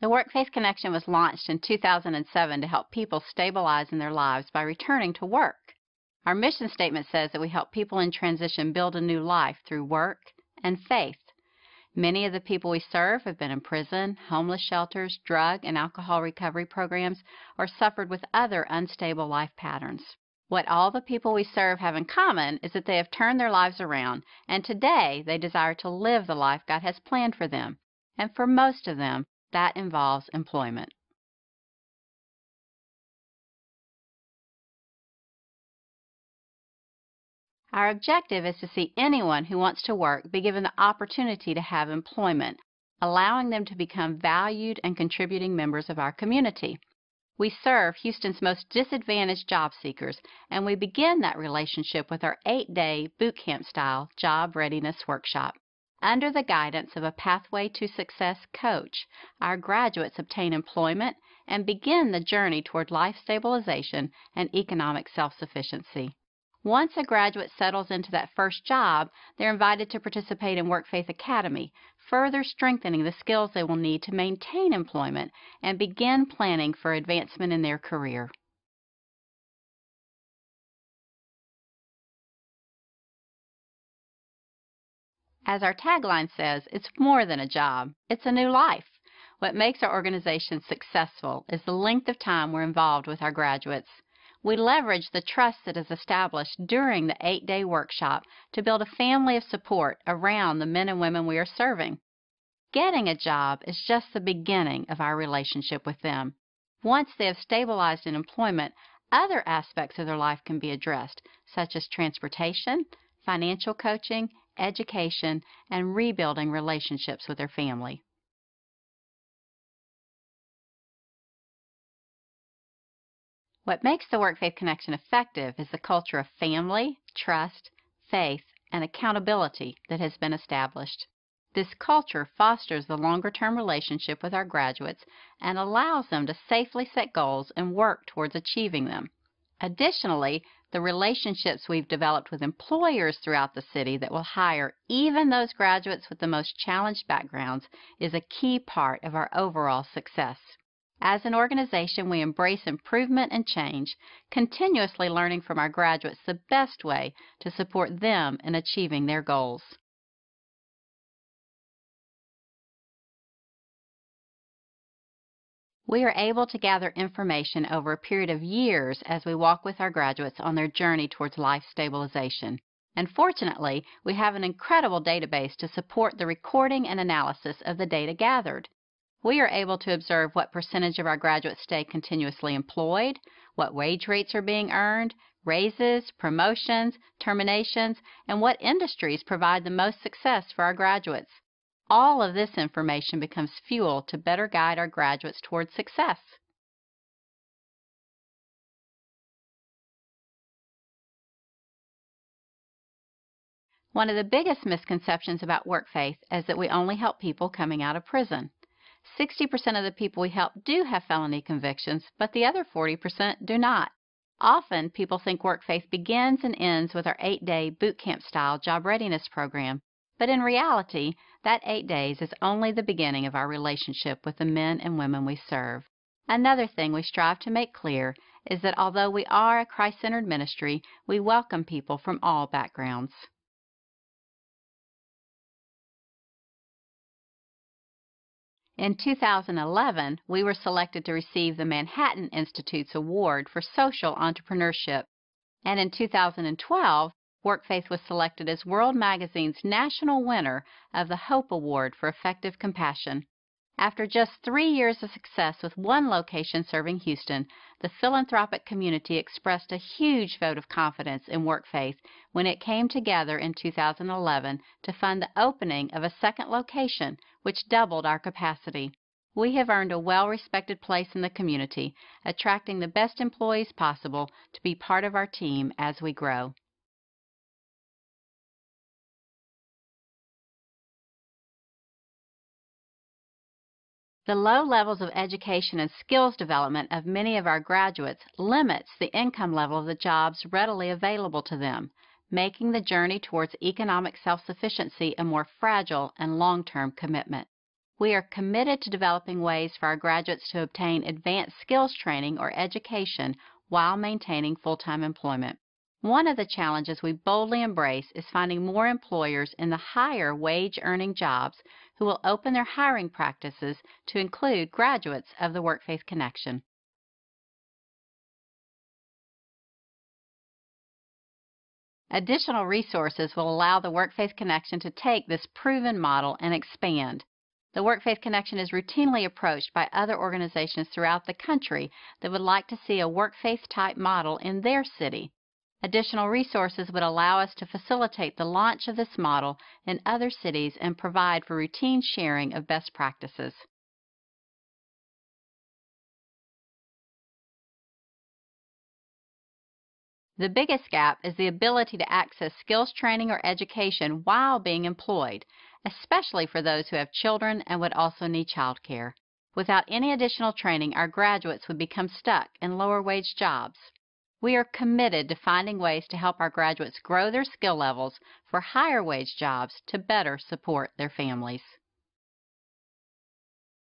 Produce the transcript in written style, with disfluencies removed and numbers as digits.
The Work-Faith Connection was launched in 2007 to help people stabilize in their lives by returning to work. Our mission statement says that we help people in transition build a new life through work and faith. Many of the people we serve have been in prison, homeless shelters, drug and alcohol recovery programs, or suffered with other unstable life patterns. What all the people we serve have in common is that they have turned their lives around, and today they desire to live the life God has planned for them. And for most of them, that involves employment. Our objective is to see anyone who wants to work be given the opportunity to have employment, allowing them to become valued and contributing members of our community. We serve Houston's most disadvantaged job seekers, and we begin that relationship with our 8-day boot camp-style job readiness workshop. Under the guidance of a Pathway to Success coach, our graduates obtain employment and begin the journey toward life stabilization and economic self-sufficiency. Once a graduate settles into that first job, they're invited to participate in Work-Faith Academy, further strengthening the skills they will need to maintain employment and begin planning for advancement in their career. As our tagline says, it's more than a job, it's a new life. What makes our organization successful is the length of time we're involved with our graduates. We leverage the trust that is established during the 8-day workshop to build a family of support around the men and women we are serving. Getting a job is just the beginning of our relationship with them. Once they have stabilized in employment, other aspects of their life can be addressed, such as transportation, financial coaching, education, and rebuilding relationships with their family. What makes the Work-Faith Connection effective is the culture of family, trust, faith, and accountability that has been established. This culture fosters the longer-term relationship with our graduates and allows them to safely set goals and work towards achieving them. Additionally, the relationships we've developed with employers throughout the city that will hire even those graduates with the most challenged backgrounds is a key part of our overall success. As an organization, we embrace improvement and change, continuously learning from our graduates the best way to support them in achieving their goals. We are able to gather information over a period of years as we walk with our graduates on their journey towards life stabilization. And fortunately, we have an incredible database to support the recording and analysis of the data gathered. We are able to observe what percentage of our graduates stay continuously employed, what wage rates are being earned, raises, promotions, terminations, and what industries provide the most success for our graduates. All of this information becomes fuel to better guide our graduates towards success. One of the biggest misconceptions about Work-Faith is that we only help people coming out of prison. 60% of the people we help do have felony convictions, but the other 40% do not. Often, people think Work-Faith begins and ends with our 8-day boot camp-style job readiness program, but in reality, that 8 days is only the beginning of our relationship with the men and women we serve. Another thing we strive to make clear is that although we are a Christ-centered ministry, we welcome people from all backgrounds. In 2011, we were selected to receive the Manhattan Institute's Award for Social Entrepreneurship, and in 2012, Work-Faith was selected as World Magazine's national winner of the Hope Award for Effective Compassion. After just 3 years of success with one location serving Houston, the philanthropic community expressed a huge vote of confidence in Work-Faith when it came together in 2011 to fund the opening of a second location, which doubled our capacity. We have earned a well-respected place in the community, attracting the best employees possible to be part of our team as we grow. The low levels of education and skills development of many of our graduates limits the income level of the jobs readily available to them, making the journey towards economic self-sufficiency a more fragile and long-term commitment. We are committed to developing ways for our graduates to obtain advanced skills training or education while maintaining full-time employment. One of the challenges we boldly embrace is finding more employers in the higher wage-earning jobs who will open their hiring practices to include graduates of the WorkFaith Connection. Additional resources will allow the WorkFaith Connection to take this proven model and expand. The WorkFaith Connection is routinely approached by other organizations throughout the country that would like to see a WorkFaith-type model in their city. Additional resources would allow us to facilitate the launch of this model in other cities and provide for routine sharing of best practices. The biggest gap is the ability to access skills training or education while being employed, especially for those who have children and would also need child care. Without any additional training, our graduates would become stuck in lower wage jobs. We are committed to finding ways to help our graduates grow their skill levels for higher wage jobs to better support their families.